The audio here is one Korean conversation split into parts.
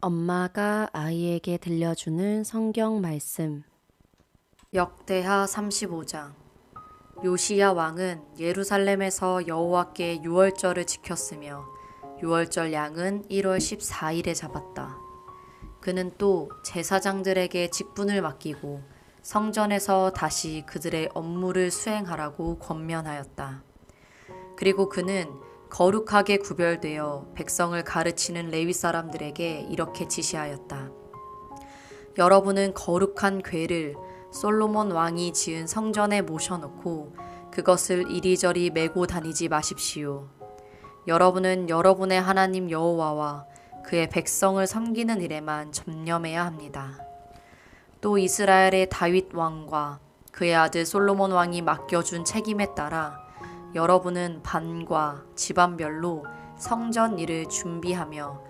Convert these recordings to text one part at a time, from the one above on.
엄마가 아이에게 들려주는 성경 말씀. 역대하 35장. 요시야 왕은 예루살렘에서 여호와께 유월절을 지켰으며 유월절 양은 1월 14일에 잡았다. 그는 또 제사장들에게 직분을 맡기고 성전에서 다시 그들의 업무를 수행하라고 권면하였다. 그리고 그는 거룩하게 구별되어 백성을 가르치는 레위 사람들에게 이렇게 지시하였다. 여러분은 거룩한 궤를 솔로몬 왕이 지은 성전에 모셔놓고 그것을 이리저리 메고 다니지 마십시오. 여러분은 여러분의 하나님 여호와와 그의 백성을 섬기는 일에만 전념해야 합니다. 또 이스라엘의 다윗 왕과 그의 아들 솔로몬 왕이 맡겨준 책임에 따라 여러분은 반과 집안별로 성전 일을 준비하며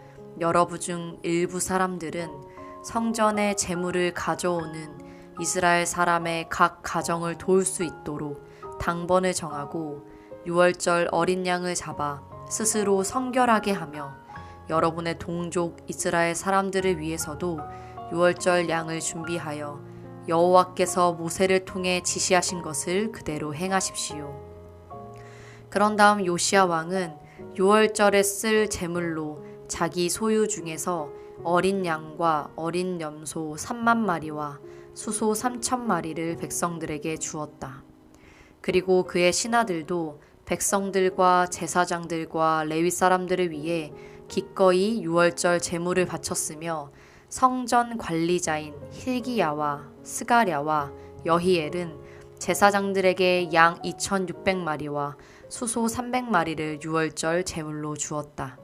여러분 중 일부 사람들은 성전에 제물을 가져오는 이스라엘 사람의 각 가정을 도울 수 있도록 당번을 정하고 유월절 어린 양을 잡아 스스로 성결하게 하며 여러분의 동족 이스라엘 사람들을 위해서도 유월절 양을 준비하여 여호와께서 모세를 통해 지시하신 것을 그대로 행하십시오. 그런 다음 요시야 왕은 유월절에 쓸 제물로 자기 소유 중에서 어린 양과 어린 염소 3만 마리와 수소 3천 마리를 백성들에게 주었다. 그리고 그의 신하들도 백성들과 제사장들과 레위 사람들을 위해 기꺼이 유월절 제물을 바쳤으며 성전 관리자인 힐기야와 스가랴와 여히엘은 제사장들에게 양 2,600마리와 수소 300마리를 유월절 제물로 주었다.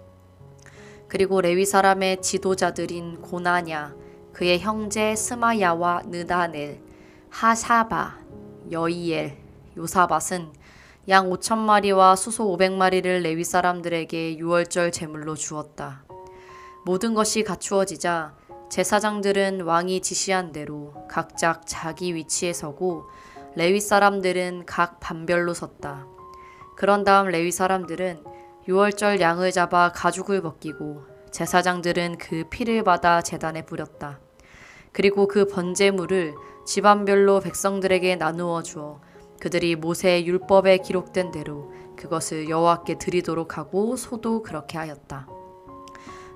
그리고 레위 사람의 지도자들인 고나냐, 그의 형제 스마야와 느다넬, 하샤바, 여이엘, 요사밧은 양 5,000마리와 수소 500마리를 레위 사람들에게 유월절 제물로 주었다. 모든 것이 갖추어지자 제사장들은 왕이 지시한 대로 각각 자기 위치에 서고 레위 사람들은 각 반별로 섰다. 그런 다음 레위 사람들은 유월절 양을 잡아 가죽을 벗기고 제사장들은 그 피를 받아 제단에 뿌렸다. 그리고 그 번제물을 집안별로 백성들에게 나누어 주어 그들이 모세의 율법에 기록된 대로 그것을 여호와께 드리도록 하고 소도 그렇게 하였다.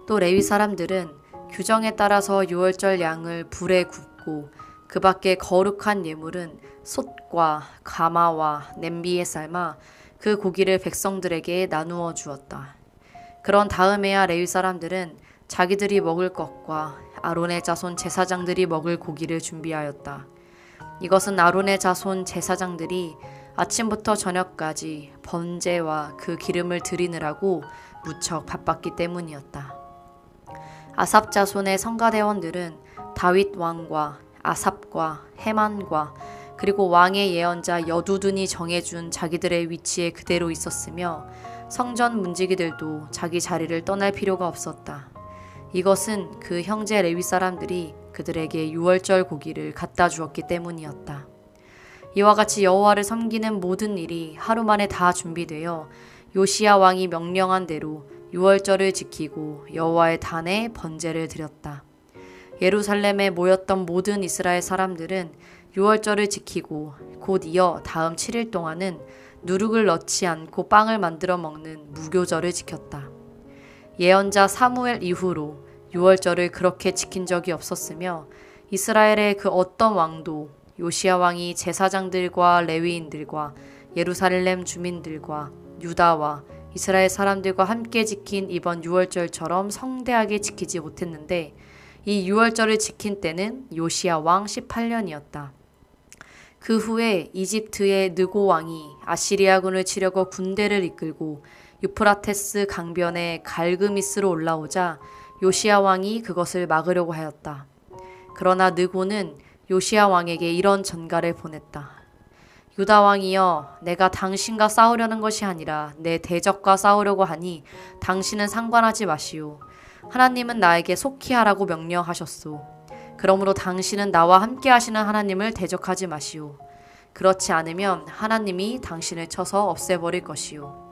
또 레위 사람들은 규정에 따라서 유월절 양을 불에 굽고 그 밖에 거룩한 예물은 솥과 가마와 냄비에 삶아 그 고기를 백성들에게 나누어 주었다. 그런 다음에야 레위 사람들은 자기들이 먹을 것과 아론의 자손 제사장들이 먹을 고기를 준비하였다. 이것은 아론의 자손 제사장들이 아침부터 저녁까지 번제와 그 기름을 드리느라고 무척 바빴기 때문이었다. 아삽 자손의 성가대원들은 다윗 왕과 아삽과 헤만과 그리고 왕의 예언자 여두둔이 정해준 자기들의 위치에 그대로 있었으며 성전 문지기들도 자기 자리를 떠날 필요가 없었다. 이것은 그 형제 레위 사람들이 그들에게 유월절 고기를 갖다 주었기 때문이었다. 이와 같이 여호와를 섬기는 모든 일이 하루 만에 다 준비되어 요시야 왕이 명령한 대로 유월절을 지키고 여호와의 단에 번제를 드렸다. 예루살렘에 모였던 모든 이스라엘 사람들은 유월절을 지키고 곧 이어 다음 7일 동안은 누룩을 넣지 않고 빵을 만들어 먹는 무교절을 지켰다. 예언자 사무엘 이후로 유월절을 그렇게 지킨 적이 없었으며 이스라엘의 그 어떤 왕도 요시야 왕이 제사장들과 레위인들과 예루살렘 주민들과 유다와 이스라엘 사람들과 함께 지킨 이번 유월절처럼 성대하게 지키지 못했는데 이 유월절을 지킨 때는 요시야 왕 18년이었다. 그 후에 이집트의 느고 왕이 아시리아군을 치려고 군대를 이끌고 유프라테스 강변의 갈그미스로 올라오자 요시야 왕이 그것을 막으려고 하였다. 그러나 느고는 요시야 왕에게 이런 전가를 보냈다. 유다 왕이여, 내가 당신과 싸우려는 것이 아니라 내 대적과 싸우려고 하니 당신은 상관하지 마시오. 하나님은 나에게 속히 하라고 명령하셨소. 그러므로 당신은 나와 함께 하시는 하나님을 대적하지 마시오. 그렇지 않으면 하나님이 당신을 쳐서 없애버릴 것이오.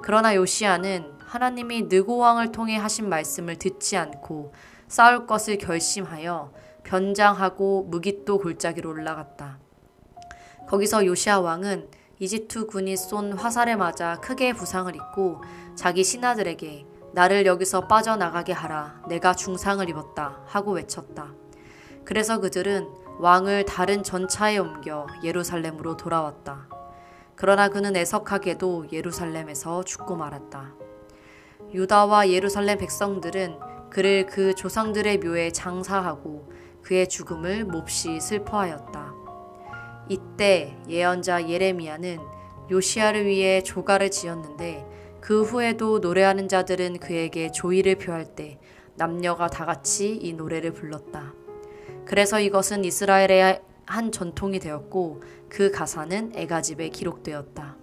그러나 요시야는 하나님이 느고 왕을 통해 하신 말씀을 듣지 않고 싸울 것을 결심하여 변장하고 무깃도 골짜기로 올라갔다. 거기서 요시야 왕은 이집트 군이 쏜 화살에 맞아 크게 부상을 입고 자기 신하들에게 나를 여기서 빠져나가게 하라. 내가 중상을 입었다. 하고 외쳤다. 그래서 그들은 왕을 다른 전차에 옮겨 예루살렘으로 돌아왔다. 그러나 그는 애석하게도 예루살렘에서 죽고 말았다. 유다와 예루살렘 백성들은 그를 그 조상들의 묘에 장사하고 그의 죽음을 몹시 슬퍼하였다. 이때 예언자 예레미야는 요시야를 위해 조가를 지었는데 그 후에도 노래하는 자들은 그에게 조의를 표할 때 남녀가 다 같이 이 노래를 불렀다. 그래서 이것은 이스라엘의 한 전통이 되었고 그 가사는 애가집에 기록되었다.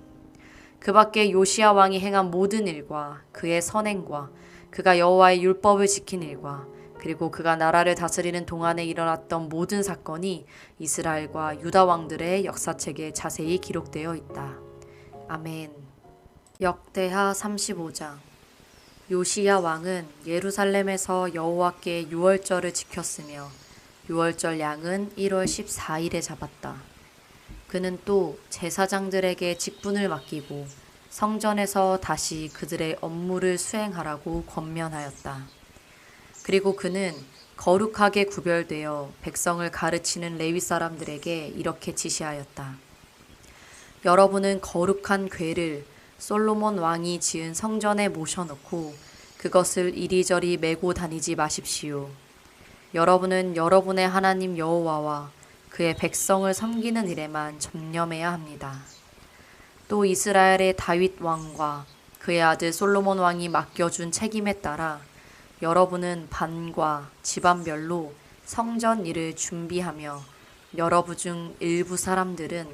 그 밖에 요시야 왕이 행한 모든 일과 그의 선행과 그가 여호와의 율법을 지킨 일과 그리고 그가 나라를 다스리는 동안에 일어났던 모든 사건이 이스라엘과 유다 왕들의 역사책에 자세히 기록되어 있다. 아멘. 역대하 35장. 요시야 왕은 예루살렘에서 여호와께 유월절을 지켰으며 유월절 양은 1월 14일에 잡았다. 그는 또 제사장들에게 직분을 맡기고 성전에서 다시 그들의 업무를 수행하라고 권면하였다. 그리고 그는 거룩하게 구별되어 백성을 가르치는 레위 사람들에게 이렇게 지시하였다. 여러분은 거룩한 궤를 솔로몬 왕이 지은 성전에 모셔놓고 그것을 이리저리 메고 다니지 마십시오. 여러분은 여러분의 하나님 여호와와 그의 백성을 섬기는 일에만 전념해야 합니다. 또 이스라엘의 다윗 왕과 그의 아들 솔로몬 왕이 맡겨준 책임에 따라 여러분은 반과 집안별로 성전 일을 준비하며 여러분 중 일부 사람들은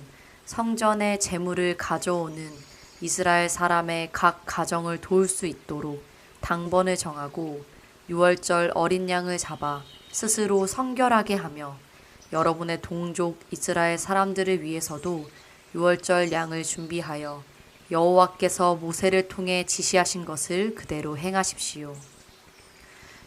성전에 재물을 가져오는 이스라엘 사람의 각 가정을 도울 수 있도록 당번을 정하고 유월절 어린 양을 잡아 스스로 성결하게 하며 여러분의 동족 이스라엘 사람들을 위해서도 유월절 양을 준비하여 여호와께서 모세를 통해 지시하신 것을 그대로 행하십시오.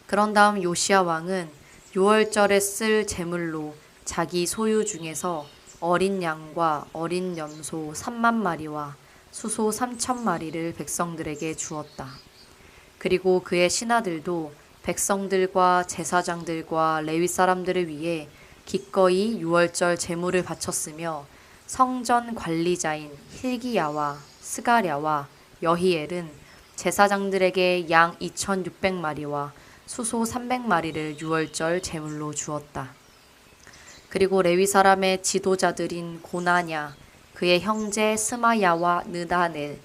그런 다음 요시야 왕은 유월절에 쓸 제물로 자기 소유 중에서 어린 양과 어린 염소 3만 마리와 수소 3천 마리를 백성들에게 주었다. 그리고 그의 신하들도 백성들과 제사장들과 레위 사람들을 위해 기꺼이 유월절 제물을 바쳤으며 성전 관리자인 hil기야와 스가랴와 여히엘은 제사장들에게 양 2,600마리와 수소 300마리를 유월절 제물로 주었다. 그리고 레위 사람의 지도자들인 고나냐, 그의 형제 스마야와 느다넬,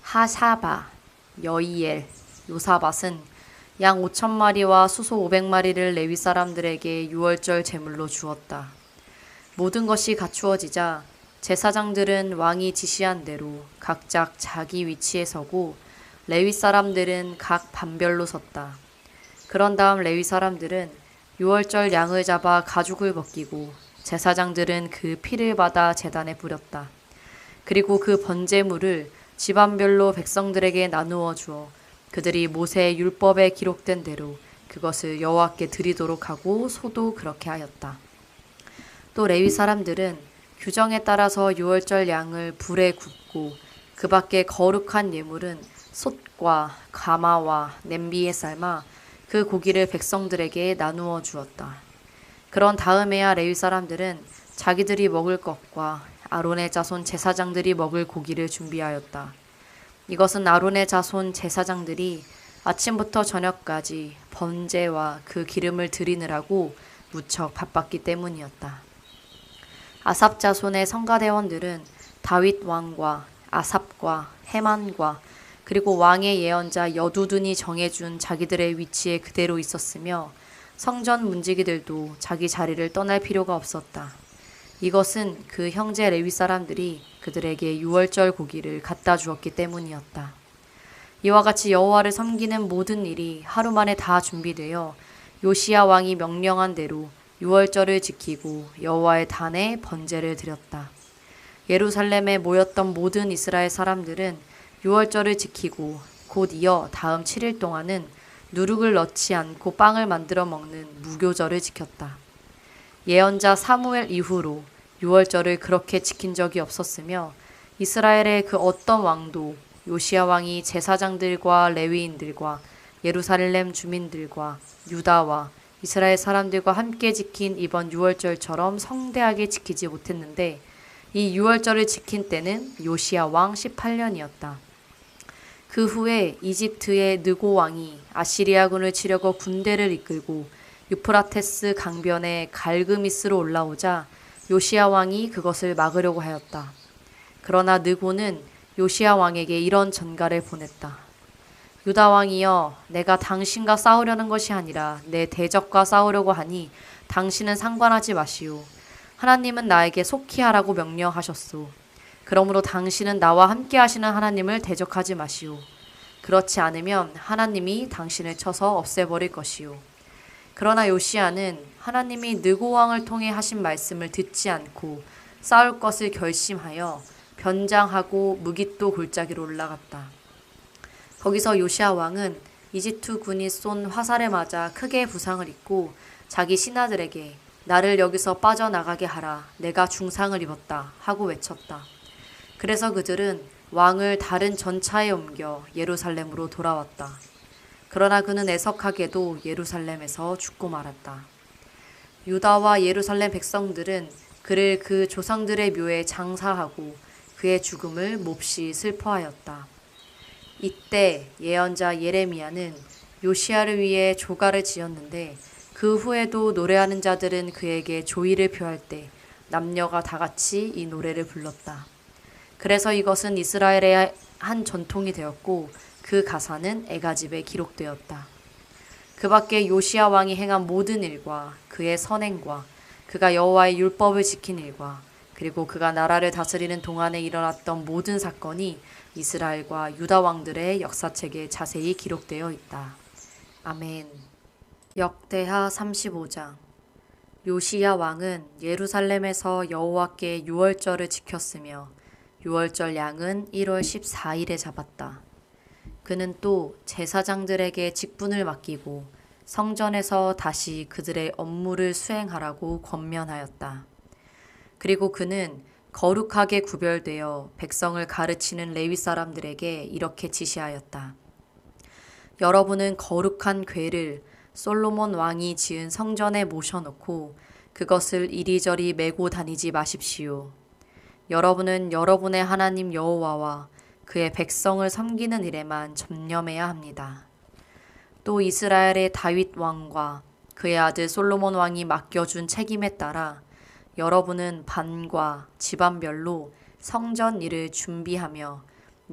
하샤바, 여이엘, 요사밧은 양 5,000마리와 수소 500마리를 레위 사람들에게 유월절 제물로 주었다. 모든 것이 갖추어지자 제사장들은 왕이 지시한 대로 각각 자기 위치에 서고 레위 사람들은 각 반별로 섰다. 그런 다음 레위 사람들은 유월절 양을 잡아 가죽을 벗기고 제사장들은 그 피를 받아 제단에 뿌렸다. 그리고 그 번제물을 집안별로 백성들에게 나누어 주어 그들이 모세의 율법에 기록된 대로 그것을 여호와께 드리도록 하고 소도 그렇게 하였다. 또 레위 사람들은 규정에 따라서 유월절 양을 불에 굽고 그 밖에 거룩한 예물은 솥과 가마와 냄비에 삶아 그 고기를 백성들에게 나누어 주었다. 그런 다음에야 레위 사람들은 자기들이 먹을 것과 아론의 자손 제사장들이 먹을 고기를 준비하였다. 이것은 아론의 자손 제사장들이 아침부터 저녁까지 번제와 그 기름을 드리느라고 무척 바빴기 때문이었다. 아삽 자손의 성가대원들은 다윗 왕과 아삽과 헤만과 그리고 왕의 예언자 여두둔이 정해준 자기들의 위치에 그대로 있었으며 성전 문지기들도 자기 자리를 떠날 필요가 없었다. 이것은 그 형제 레위 사람들이 그들에게 유월절 고기를 갖다 주었기 때문이었다. 이와 같이 여호와를 섬기는 모든 일이 하루 만에 다 준비되어 요시야 왕이 명령한 대로 유월절을 지키고 여호와의 단에 번제를 드렸다. 예루살렘에 모였던 모든 이스라엘 사람들은 유월절을 지키고 곧 이어 다음 7일 동안은 누룩을 넣지 않고 빵을 만들어 먹는 무교절을 지켰다. 예언자 사무엘 이후로 유월절을 그렇게 지킨 적이 없었으며 이스라엘의 그 어떤 왕도 요시야 왕이 제사장들과 레위인들과 예루살렘 주민들과 유다와 이스라엘 사람들과 함께 지킨 이번 유월절처럼 성대하게 지키지 못했는데 이 유월절을 지킨 때는 요시야 왕 18년이었다. 그 후에 이집트의 느고 왕이 아시리아군을 치려고 군대를 이끌고 유프라테스 강변의 갈그미스로 올라오자 요시야 왕이 그것을 막으려고 하였다. 그러나 느고는 요시야 왕에게 이런 전가를 보냈다. 유다 왕이여, 내가 당신과 싸우려는 것이 아니라 내 대적과 싸우려고 하니 당신은 상관하지 마시오. 하나님은 나에게 속히 하라고 명령하셨소. 그러므로 당신은 나와 함께 하시는 하나님을 대적하지 마시오. 그렇지 않으면 하나님이 당신을 쳐서 없애버릴 것이오. 그러나 요시야는 하나님이 느고 왕을 통해 하신 말씀을 듣지 않고 싸울 것을 결심하여 변장하고 무깃도 골짜기로 올라갔다. 거기서 요시야 왕은 이집트 군이 쏜 화살에 맞아 크게 부상을 입고 자기 신하들에게 나를 여기서 빠져나가게 하라. 내가 중상을 입었다. 하고 외쳤다. 그래서 그들은 왕을 다른 전차에 옮겨 예루살렘으로 돌아왔다. 그러나 그는 애석하게도 예루살렘에서 죽고 말았다. 유다와 예루살렘 백성들은 그를 그 조상들의 묘에 장사하고 그의 죽음을 몹시 슬퍼하였다. 이때 예언자 예레미야는 요시야를 위해 조가를 지었는데 그 후에도 노래하는 자들은 그에게 조의를 표할 때 남녀가 다 같이 이 노래를 불렀다. 그래서 이것은 이스라엘의 한 전통이 되었고 그 가사는 애가집에 기록되었다. 그 밖에 요시야 왕이 행한 모든 일과 그의 선행과 그가 여호와의 율법을 지킨 일과 그리고 그가 나라를 다스리는 동안에 일어났던 모든 사건이 이스라엘과 유다 왕들의 역사책에 자세히 기록되어 있다. 아멘. 역대하 35장. 요시야 왕은 예루살렘에서 여호와께 유월절을 지켰으며 유월절 양은 1월 14일에 잡았다. 그는 또 제사장들에게 직분을 맡기고 성전에서 다시 그들의 업무를 수행하라고 권면하였다. 그리고 그는 거룩하게 구별되어 백성을 가르치는 레위 사람들에게 이렇게 지시하였다. 여러분은 거룩한 궤를 솔로몬 왕이 지은 성전에 모셔놓고 그것을 이리저리 메고 다니지 마십시오. 여러분은 여러분의 하나님 여호와와 그의 백성을 섬기는 일에만 전념해야 합니다. 또 이스라엘의 다윗 왕과 그의 아들 솔로몬 왕이 맡겨준 책임에 따라 여러분은 반과 집안별로 성전 일을 준비하며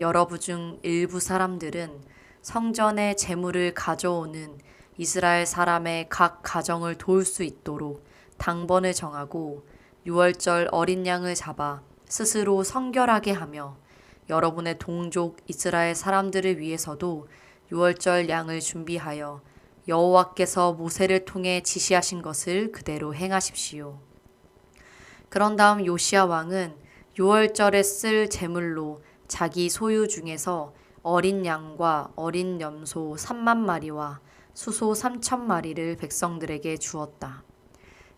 여러분 중 일부 사람들은 성전에 재물을 가져오는 이스라엘 사람의 각 가정을 도울 수 있도록 당번을 정하고 유월절 어린 양을 잡아 스스로 성결하게 하며 여러분의 동족 이스라엘 사람들을 위해서도 유월절 양을 준비하여 여호와께서 모세를 통해 지시하신 것을 그대로 행하십시오. 그런 다음 요시야 왕은 유월절에 쓸 제물로 자기 소유 중에서 어린 양과 어린 염소 3만 마리와 수소 3천 마리를 백성들에게 주었다.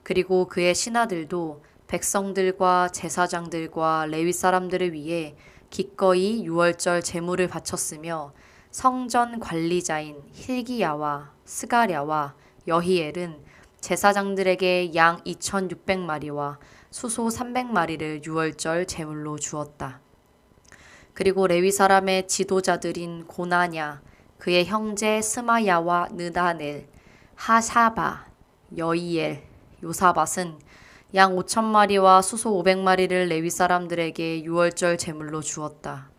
그리고 그의 신하들도 백성들과 제사장들과 레위 사람들을 위해 기꺼이 유월절 제물을 바쳤으며 성전 관리자인 힐기야와 스가랴와 여히엘은 제사장들에게 양 2,600마리와 수소 300마리를 유월절 제물로 주었다. 그리고 레위 사람의 지도자들인 고나냐, 그의 형제 스마야와 느다넬, 하샤바, 여이엘, 요사밧은 양 5,000마리와 수소 500마리를 레위 사람들에게 유월절 제물로 주었다.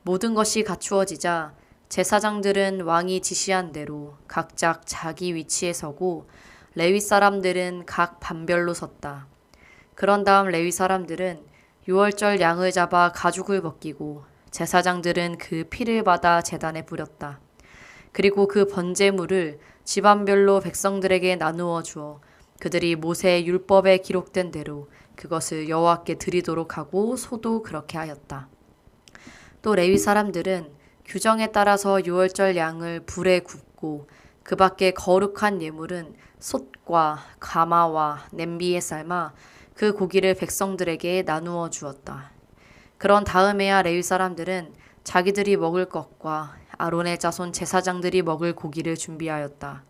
모든 것이 갖추어지자 제사장들은 왕이 지시한 대로 각각 자기 위치에 서고 레위 사람들은 각 반별로 섰다. 그런 다음 레위 사람들은 유월절 양을 잡아 가죽을 벗기고 제사장들은 그 피를 받아 제단에 뿌렸다. 그리고 그 번제물을 집안별로 백성들에게 나누어 주어 그들이 모세의 율법에 기록된 대로 그것을 여호와께 드리도록 하고 소도 그렇게 하였다. 또 레위 사람들은 규정에 따라서 유월절 양을 불에 굽고 그 밖에 거룩한 예물은 솥과 가마와 냄비에 삶아 그 고기를 백성들에게 나누어 주었다. 그런 다음에야 레위 사람들은 자기들이 먹을 것과 아론의 자손 제사장들이 먹을 고기를 준비하였다.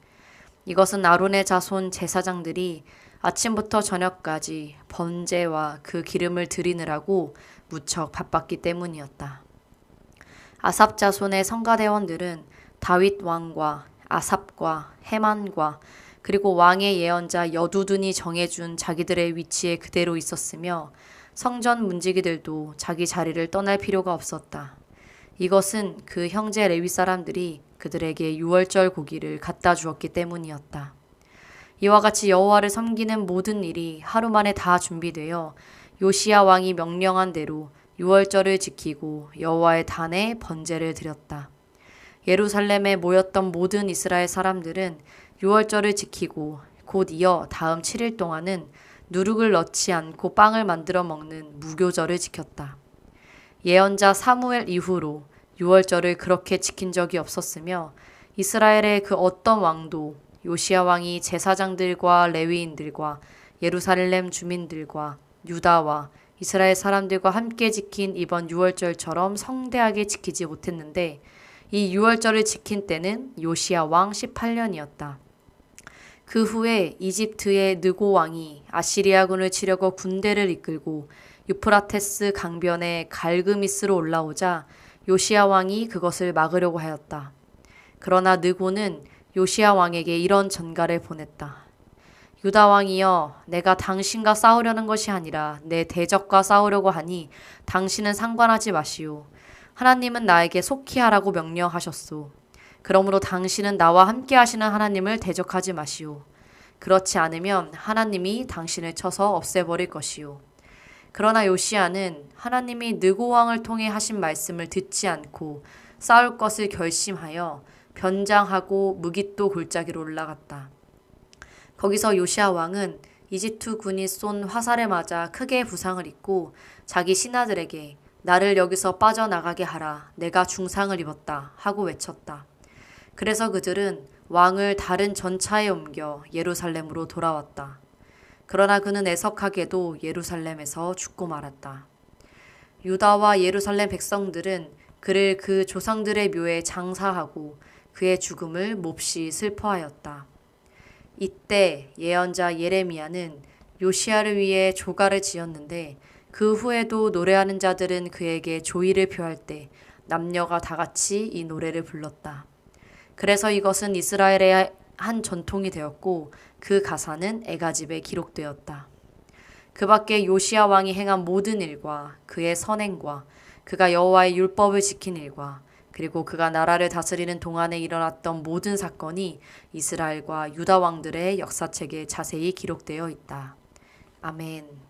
이것은 아론의 자손 제사장들이 아침부터 저녁까지 번제와 그 기름을 드리느라고 무척 바빴기 때문이었다. 아삽 자손의 성가대원들은 다윗 왕과 아삽과 헤만과 그리고 왕의 예언자 여두둔이 정해준 자기들의 위치에 그대로 있었으며 성전 문지기들도 자기 자리를 떠날 필요가 없었다. 이것은 그 형제 레위 사람들이 그들에게 유월절 고기를 갖다 주었기 때문이었다. 이와 같이 여호와를 섬기는 모든 일이 하루 만에 다 준비되어 요시야 왕이 명령한 대로 유월절을 지키고 여호와의 단에 번제를 드렸다. 예루살렘에 모였던 모든 이스라엘 사람들은 유월절을 지키고 곧 이어 다음 7일 동안은 누룩을 넣지 않고 빵을 만들어 먹는 무교절을 지켰다. 예언자 사무엘 이후로 유월절을 그렇게 지킨 적이 없었으며 이스라엘의 그 어떤 왕도 요시야 왕이 제사장들과 레위인들과 예루살렘 주민들과 유다와 이스라엘 사람들과 함께 지킨 이번 유월절처럼 성대하게 지키지 못했는데 이 유월절을 지킨 때는 요시야 왕 18년이었다. 그 후에 이집트의 느고 왕이 아시리아군을 치려고 군대를 이끌고 유프라테스 강변의 갈그미스로 올라오자 요시야 왕이 그것을 막으려고 하였다. 그러나 느고는 요시야 왕에게 이런 전가를 보냈다. 유다 왕이여, 내가 당신과 싸우려는 것이 아니라 내 대적과 싸우려고 하니 당신은 상관하지 마시오. 하나님은 나에게 속히 하라고 명령하셨소. 그러므로 당신은 나와 함께 하시는 하나님을 대적하지 마시오. 그렇지 않으면 하나님이 당신을 쳐서 없애버릴 것이오. 그러나 요시야는 하나님이 느고 왕을 통해 하신 말씀을 듣지 않고 싸울 것을 결심하여 변장하고 무깃도 골짜기로 올라갔다. 거기서 요시야 왕은 이집트 군이 쏜 화살에 맞아 크게 부상을 입고 자기 신하들에게 나를 여기서 빠져나가게 하라. 내가 중상을 입었다. 하고 외쳤다. 그래서 그들은 왕을 다른 전차에 옮겨 예루살렘으로 돌아왔다. 그러나 그는 애석하게도 예루살렘에서 죽고 말았다. 유다와 예루살렘 백성들은 그를 그 조상들의 묘에 장사하고 그의 죽음을 몹시 슬퍼하였다. 이때 예언자 예레미야는 요시야를 위해 조가를 지었는데 그 후에도 노래하는 자들은 그에게 조의를 표할 때 남녀가 다 같이 이 노래를 불렀다. 그래서 이것은 이스라엘의 한 전통이 되었고 그 가사는 애가집에 기록되었다. 그 밖에 요시야 왕이 행한 모든 일과 그의 선행과 그가 여호와의 율법을 지킨 일과 그리고 그가 나라를 다스리는 동안에 일어났던 모든 사건이 이스라엘과 유다 왕들의 역사책에 자세히 기록되어 있다. 아멘.